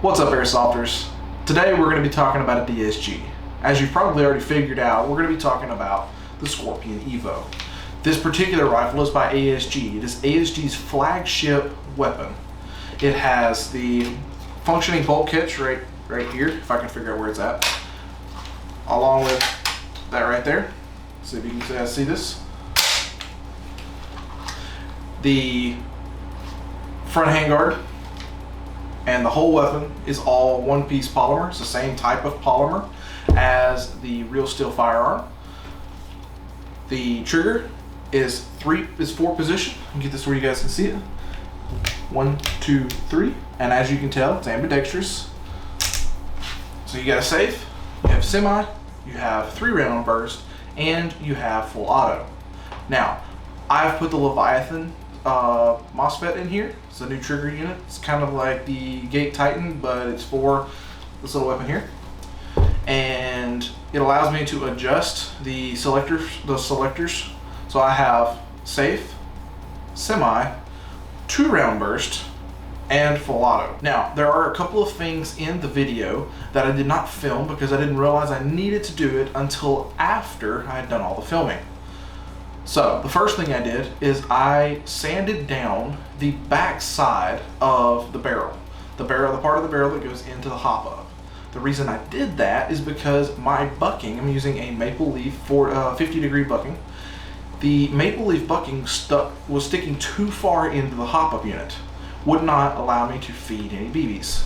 What's up, Airsofters? Today we're going to be talking about a DSG. As you've probably already figured out, we're going to be talking about the Scorpion EVO. This particular rifle is by ASG. It is ASG's flagship weapon. It has the functioning bolt catch right here, if I can figure out where it's at, along with that right there. See if you can see this. The front handguard and the whole weapon is all one-piece polymer. It's the same type of polymer as the real steel firearm. The trigger is four position. Let me get this where you guys can see it. 1, 2, 3, and as you can tell, it's ambidextrous. So you got a safe, you have semi, you have 3-round burst, and you have full auto. Now, I've put the Leviathan MOSFET in here. It's a new trigger unit. It's kind of like the Gate Titan, but it's for this little weapon here. And it allows me to adjust the selectors. So I have safe, semi, 2-round burst, and full auto. Now, there are a couple of things in the video that I did not film because I didn't realize I needed to do it until after I had done all the filming. So, the first thing I did is I sanded down the back side of the barrel. The part of the barrel that goes into the hop-up. The reason I did that is because my bucking, I'm using a maple leaf for 50-degree bucking. The maple leaf bucking was sticking too far into the hop-up unit. Would not allow me to feed any BBs.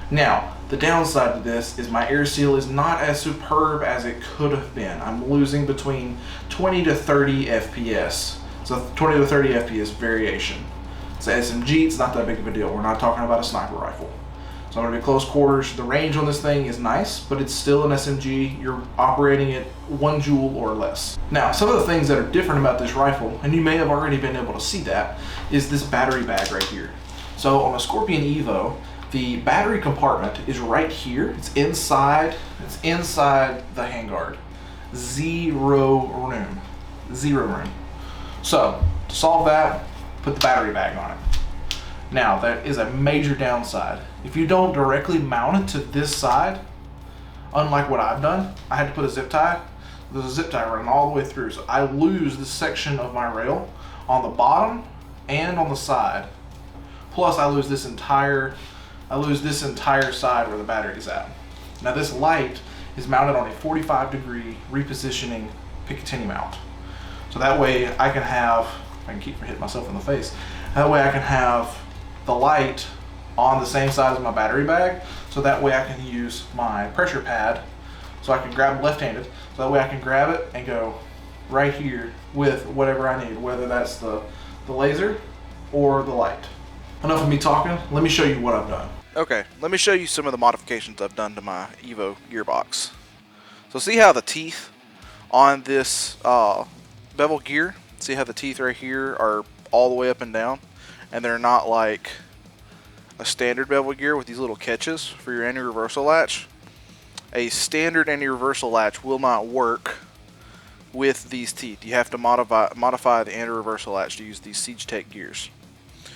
Now, the downside to this is my air seal is not as superb as it could have been. I'm losing between 20 to 30 FPS. So 20 to 30 FPS variation. It's an SMG, it's not that big of a deal. We're not talking about a sniper rifle. So I'm going to be close quarters. The range on this thing is nice, but it's still an SMG. You're operating at 1 joule or less. Now, some of the things that are different about this rifle, and you may have already been able to see that, is this battery bag right here. So on a Scorpion EVO, the battery compartment is right here. It's inside the handguard. Zero room. So to solve that, put the battery bag on it. Now that is a major downside. If you don't directly mount it to this side, unlike what I've done, I had to put a zip tie. There's a zip tie running all the way through. So I lose this section of my rail on the bottom and on the side. Plus I lose this entire side where the battery is at. Now this light is mounted on a 45-degree repositioning Picatinny mount. So that way I can have, if I can keep from hitting myself in the face, that way I can have the light on the same side as my battery bag, so that way I can use my pressure pad, so I can grab left-handed, so that way I can grab it and go right here with whatever I need, whether that's the laser or the light. Enough of me talking, let me show you what I've done. Okay, let me show you some of the modifications I've done to my EVO gearbox. So see how the teeth on this bevel gear, see how the teeth right here are all the way up and down, and they're not like a standard bevel gear with these little catches for your anti-reversal latch. A standard anti-reversal latch will not work with these teeth. You have to modify the anti-reversal latch to use these Siege Tech gears.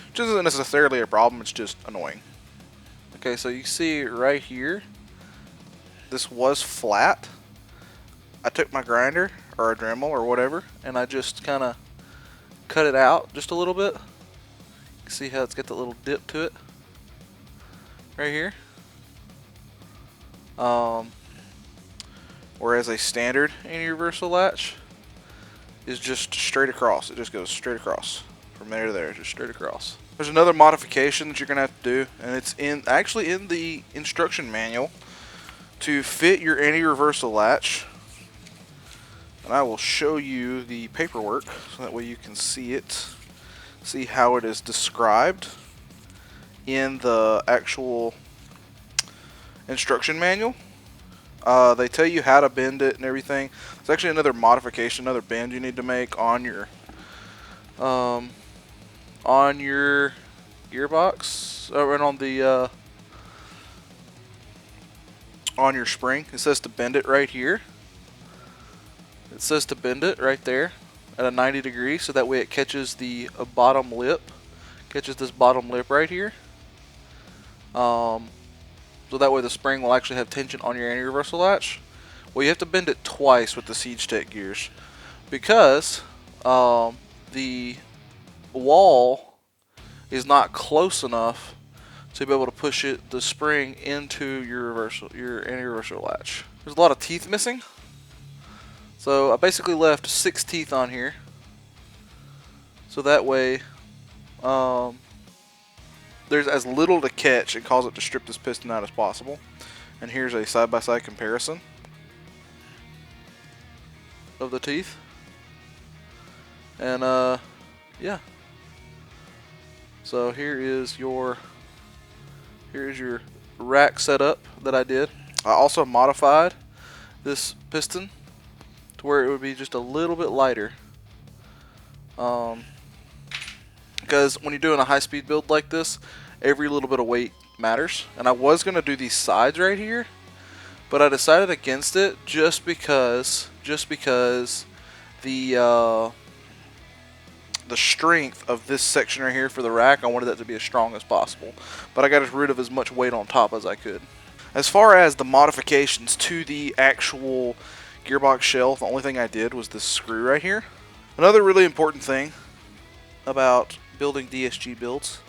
Which isn't necessarily a problem, it's just annoying. Okay, so you see right here, this was flat. I took my grinder or a Dremel or whatever, and I just kind of cut it out just a little bit. You can see how it's got that little dip to it right here. Whereas a standard anti-reversal latch is just straight across. It just goes straight across from there to there, just straight across. There's another modification that you're gonna have to do, and it's actually in the instruction manual to fit your anti-reversal latch. And I will show you the paperwork so that way you can see it, see how it is described in the actual instruction manual. They tell you how to bend it and everything. It's actually another modification, another bend you need to make on your gearbox, and on your spring. It says to bend it right here. It says to bend it right there at a 90 degree, so that way it catches the bottom lip, catches this bottom lip right here. so that way the spring will actually have tension on your anti-reversal latch. Well, you have to bend it twice with the Siege Tech gears because the wall is not close enough to be able to push the spring into your anti-reversal latch. There's a lot of teeth missing, so I basically left 6 teeth on here, so that way there's as little to catch and cause it to strip this piston out as possible. And here's a side-by-side comparison of the teeth, and yeah. So here's your rack setup that I did. I also modified this piston to where it would be just a little bit lighter, because when you're doing a high-speed build like this, every little bit of weight matters. And I was gonna do these sides right here, but I decided against it just because the strength of this section right here for the rack, I wanted that to be as strong as possible, but I got rid of as much weight on top as I could. As far as the modifications to the actual gearbox shell, the only thing I did was this screw right here. Another really important thing about building DSG builds